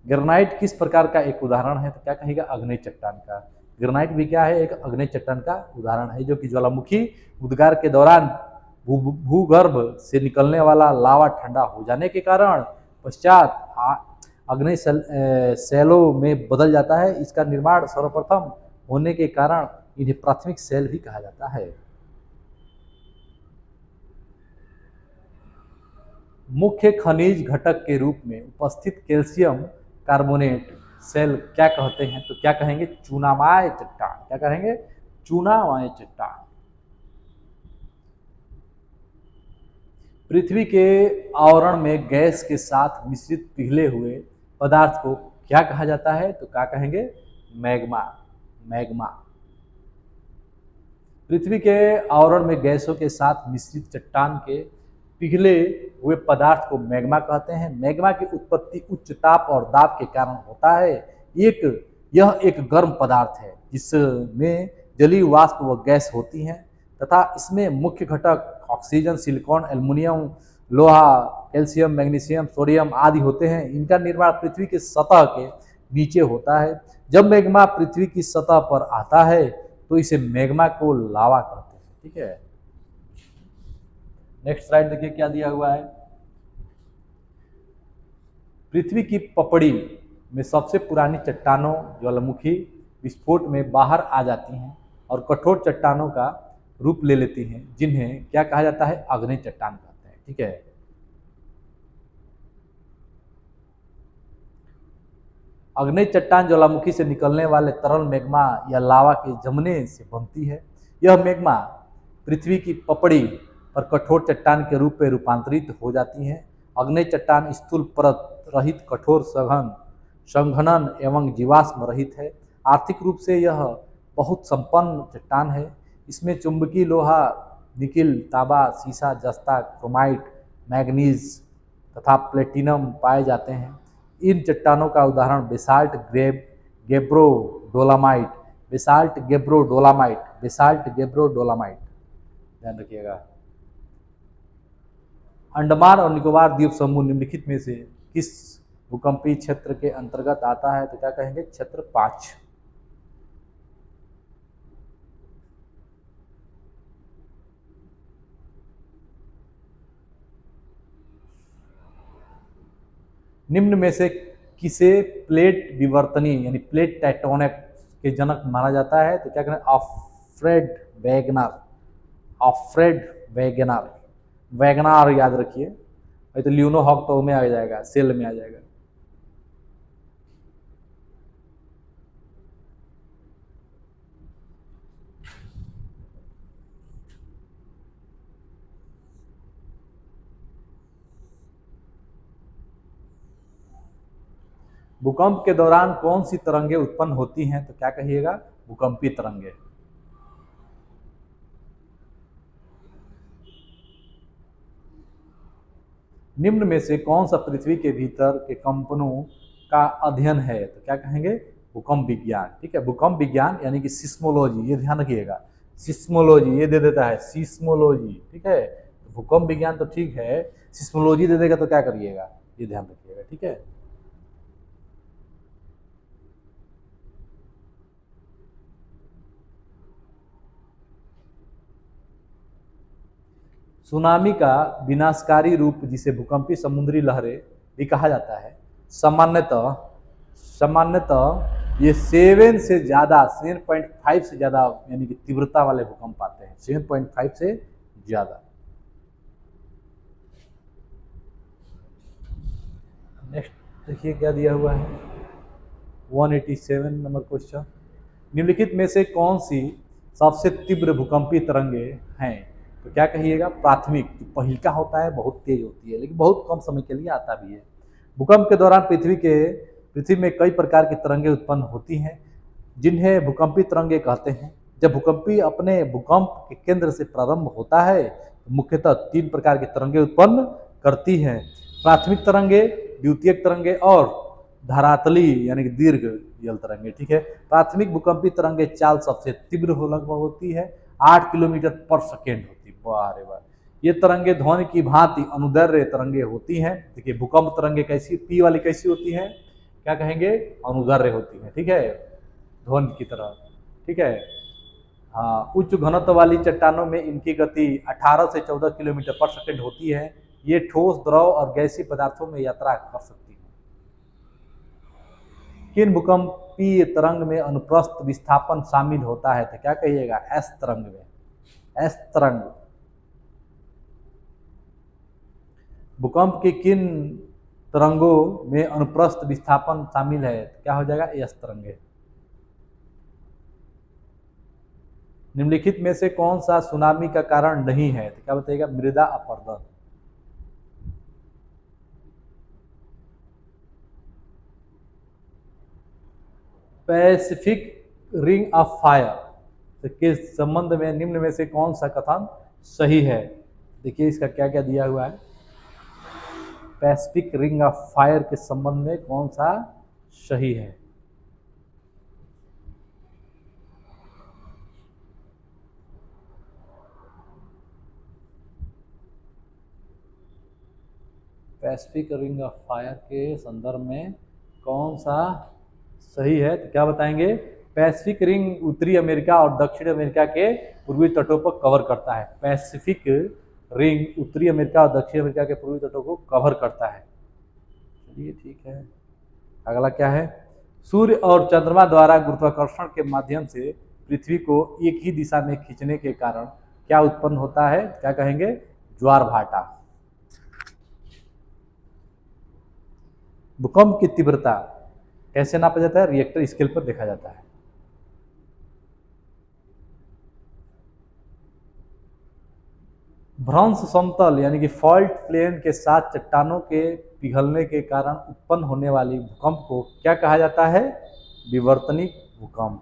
ग्रेनाइट किस प्रकार का एक उदाहरण है, तो क्या कहेगा, अग्नि चट्टान का। ग्रेनाइट भी क्या है, एक अग्नि चट्टान का उदाहरण है, जो कि ज्वालामुखी उद्गार के दौरान भूगर्भ से निकलने वाला लावा ठंडा हो जाने के कारण पश्चात अग्नि सेलों में बदल जाता है। इसका निर्माण सर्वप्रथम होने के कारण इन्हें प्राथमिक सेल भी कहा जाता है। मुख्य खनिज घटक के रूप में उपस्थित कैल्शियम कार्बोनेट सेल क्या कहते हैं, तो क्या कहेंगे, चूनामय चट्टान। क्या कहेंगे, चूनामय चट्टान। पृथ्वी के आवरण में गैस के साथ मिश्रित पिघले हुए पदार्थ को क्या कहा जाता है, तो क्या कहेंगे, मैग्मा। मैग्मा। पृथ्वी के आवरण में गैसों के साथ मिश्रित चट्टान के पिघले हुए पदार्थ को मैग्मा कहते हैं। मैग्मा की उत्पत्ति उच्च ताप और दाब के कारण होता है। यह एक गर्म पदार्थ है जिसमें जलीय वाष्प व गैस होती हैं तथा इसमें मुख्य घटक ऑक्सीजन, सिलिकॉन, एल्युमिनियम, लोहा, कैल्शियम, मैग्नीशियम, सोडियम आदि होते हैं। इनका निर्माण पृथ्वी की सतह के नीचे होता है। जब मैग्मा पृथ्वी की सतह पर आता है तो इसे मैग्मा को लावा कहते हैं, ठीक है। नेक्स्ट स्लाइड देखिए क्या दिया हुआ है। पृथ्वी की पपड़ी में सबसे पुरानी चट्टानों ज्वालामुखी विस्फोट में बाहर आ जाती हैं और कठोर चट्टानों का रूप ले लेती हैं, जिन्हें क्या कहा जाता है, अग्नि चट्टान कहते हैं, ठीक है। अग्नि चट्टान ज्वालामुखी से निकलने वाले तरल मैग्मा या लावा के जमने से बनती है। यह मैग्मा पृथ्वी की पपड़ी पर कठोर चट्टान के रूप में रूपांतरित हो जाती हैं। अग्नि चट्टान स्थूल परत रहित, कठोर, सघन, संघनन एवं जीवाश्म रहित है। आर्थिक रूप से यह बहुत संपन्न चट्टान है। इसमें चुंबकीय लोहा, निकिल, तांबा, सीसा, जस्ता, क्रोमाइट, मैग्नीज तथा प्लेटिनम पाए जाते हैं। इन चट्टानों का उदाहरण बेसाल्ट, गेब्रो डोलामाइट, बेसाल्ट गेब्रो डोलामाइट, ध्यान रखिएगा। अंडमान और निकोबार द्वीप समूह निम्नलिखित में से किस भूकंपीय क्षेत्र के अंतर्गत आता है, तो क्या कहेंगे, क्षेत्र 5। निम्न में से किसे प्लेट विवर्तनी यानी प्लेट टेक्टोनिक के जनक माना जाता है, तो क्या कहें, ऑफ्रेड वैगनार याद रखिए, तो लियोनो हॉक तो में आ जाएगा, सेल में आ जाएगा। भूकंप के दौरान कौन सी तरंगे उत्पन्न होती हैं, तो क्या कहिएगा, भूकंपी तरंगे। निम्न में से कौन सा पृथ्वी के भीतर के कंपनों का अध्ययन है, तो क्या कहेंगे, भूकंप विज्ञान। ठीक है, भूकंप विज्ञान यानी कि सिस्मोलॉजी, ये ध्यान रखिएगा, सिस्मोलॉजी ये दे देता है, सिस्मोलॉजी। ठीक है, तो भूकंप विज्ञान तो ठीक है, सिस्मोलॉजी दे देगा तो क्या करिएगा, ये ध्यान रखिएगा। ठीक है, सुनामी का विनाशकारी रूप जिसे भूकंपी समुद्री लहरें भी कहा जाता है, सामान्यतः सामान्यतः ये 7.5 से ज़्यादा यानी कि तीव्रता वाले भूकंप आते हैं, 7.5 से ज़्यादा। नेक्स्ट देखिए क्या दिया हुआ है, 187 नंबर क्वेश्चन। निम्नलिखित में से कौन सी सबसे तीव्र भूकंपी तरंगे हैं, तो क्या कहिएगा, प्राथमिक। जो पहिलका होता है बहुत तेज होती है लेकिन बहुत कम समय के लिए आता भी है। भूकंप के दौरान पृथ्वी में कई प्रकार की तरंगे उत्पन्न होती हैं जिन्हें भूकंपी तरंगे कहते हैं। जब भूकंपी अपने भूकंप के केंद्र से प्रारंभ होता है तो मुख्यतः 3 प्रकार की तरंगे उत्पन्न करती हैं, प्राथमिक तरंगे, द्वितीयक तरंगे और धरातली यानी कि दीर्घ जल तरंगे। ठीक है, प्राथमिक भूकंपी तरंगे चाल सबसे तीव्र लगभग होती है, 8 किलोमीटर पर सेकेंड होती है। वाह रे वाह, ये तरंगे ध्वनि की भांति अनुदैर्घ्य तरंगे होती हैं। देखिए भूकंप तरंगे कैसी, पी वाली कैसी होती है, क्या कहेंगे, अनुदैर्घ्य होती है। ठीक है, ध्वनि की तरह। ठीक है, हाँ, उच्च घनत्व वाली चट्टानों में इनकी गति 18 से 14 किलोमीटर पर सेकंड होती है। ये ठोस, द्रव और गैसीय पदार्थों में यात्रा कर सकती है। किन भूकंपीय तरंग में अनुप्रस्थ विस्थापन शामिल होता है, तो क्या कहिएगा, एस तरंग में, एस तरंग। भूकंप की किन तरंगों में अनुप्रस्थ विस्थापन शामिल है, तो क्या हो जाएगा, एस तरंगे। निम्नलिखित में से कौन सा सुनामी का कारण नहीं है, तो क्या बताइएगा, मृदा अपरदन। पैसिफिक रिंग ऑफ फायर के संबंध में निम्न में से कौन सा कथन सही है। देखिए इसका क्या क्या दिया हुआ है, पैसिफिक रिंग ऑफ फायर के संबंध में कौन सा सही है। पैसिफिक रिंग ऑफ फायर के संदर्भ में कौन सा सही है, तो क्या बताएंगे, पैसिफिक रिंग उत्तरी अमेरिका और दक्षिण अमेरिका के पूर्वी तटों पर कवर करता है। पैसिफिक रिंग उत्तरी अमेरिका और दक्षिण अमेरिका के पूर्वी तटों को कवर करता है। चलिए ठीक है, अगला क्या है, सूर्य और चंद्रमा द्वारा गुरुत्वाकर्षण के माध्यम से पृथ्वी को एक ही दिशा में खींचने के कारण क्या उत्पन्न होता है, क्या कहेंगे, ज्वार भाटा। भूकंप की तीव्रता कैसे नापा जाता है, रिएक्टर स्केल पर देखा जाता है। भ्रंश समतल यानी कि फॉल्ट प्लेन के साथ चट्टानों के पिघलने के कारण उत्पन्न होने वाली भूकंप को क्या कहा जाता है, विवर्तनिक भूकंप।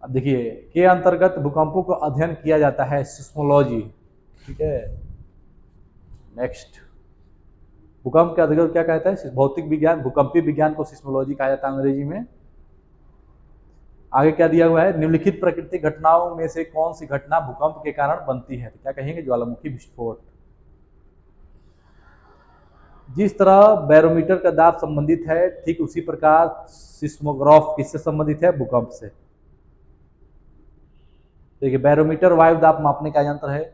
अब देखिए के अंतर्गत भूकंपों का अध्ययन किया जाता है, सिस्मोलॉजी। ठीक है, नेक्स्ट, भूकंप के अंतर्गत क्या कहता है, भौतिक विज्ञान, भूकंपीय विज्ञान को सिस्मोलॉजी कहा जाता है अंग्रेजी में। आगे क्या दिया हुआ है, निम्नलिखित प्राकृतिक घटनाओं में से कौन सी घटना भूकंप के कारण बनती है, तो क्या कहेंगे, ज्वालामुखी विस्फोट। जिस तरह बैरोमीटर का दाब संबंधित है ठीक उसी प्रकार सिस्मोग्राफ किससे संबंधित है, भूकंप से। देखिए बैरोमीटर वायु दाब मापने का यंत्र है,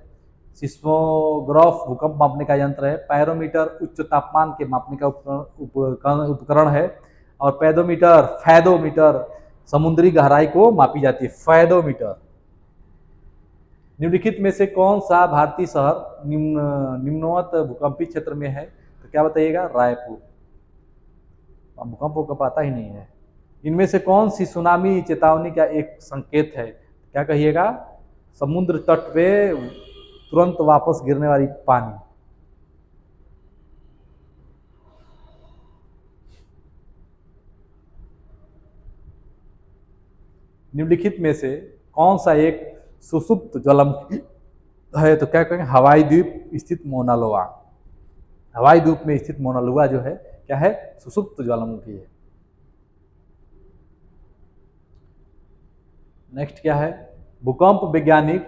सिस्मोग्राफ भूकंप मापने का यंत्र है, पैरोमीटर उच्च तापमान के मापने का उपकरण है, और फैदोमीटर समुद्री गहराई को मापी जाती है, फैदोमीटर। निम्नलिखित में से कौन सा भारतीय शहर निम्नवत भूकंपी क्षेत्र में है, तो क्या बताइएगा, रायपुर। भूकंपों का पता ही नहीं है। इनमें से कौन सी सुनामी चेतावनी का एक संकेत है, क्या कहिएगा, समुद्र तट पे तुरंत वापस गिरने वाली पानी। निम्नलिखित में से कौन सा एक सुषुप्त ज्वालामुखी है? तो क्या कहेंगे, हवाई द्वीप स्थित मौना लोआ। हवाई द्वीप में स्थित मौना लोआ जो है क्या है, सुषुप्त ज्वालामुखी है। नेक्स्ट क्या है, भूकंप वैज्ञानिक,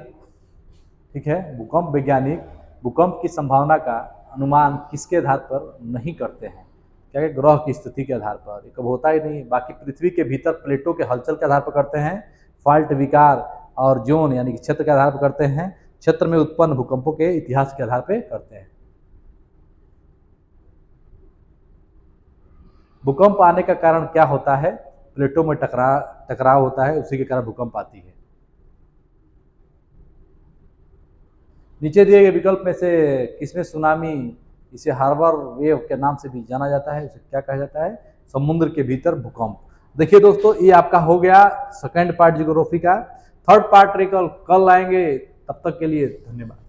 ठीक है, भूकंप वैज्ञानिक भूकंप की संभावना का अनुमान किसके आधार पर नहीं करते हैं? क्या है, ग्रह की स्थिति के आधार पर। ये कब होता ही नहीं। बाकी पृथ्वी के भीतर प्लेटों के हलचल के आधार पर करते हैं, फॉल्ट विकार और जोन यानी कि क्षेत्र के आधार पर करते हैं, क्षेत्र में उत्पन्न भूकंपों के इतिहास के आधार पर करते हैं। भूकंप आने का कारण क्या होता है? प्लेटों में टकराव होता है, उसी के कारण भूकंप आती है। नीचे दिए गए विकल्प में से किसमें सुनामी, इसे हार्बर वेव के नाम से भी जाना जाता है, उसे क्या कहा जाता है? समुद्र के भीतर भूकंप। देखिए दोस्तों, ये आपका हो गया सेकंड पार्ट ज्योग्राफी का। थर्ड पार्ट कल आएंगे, तब तक के लिए धन्यवाद।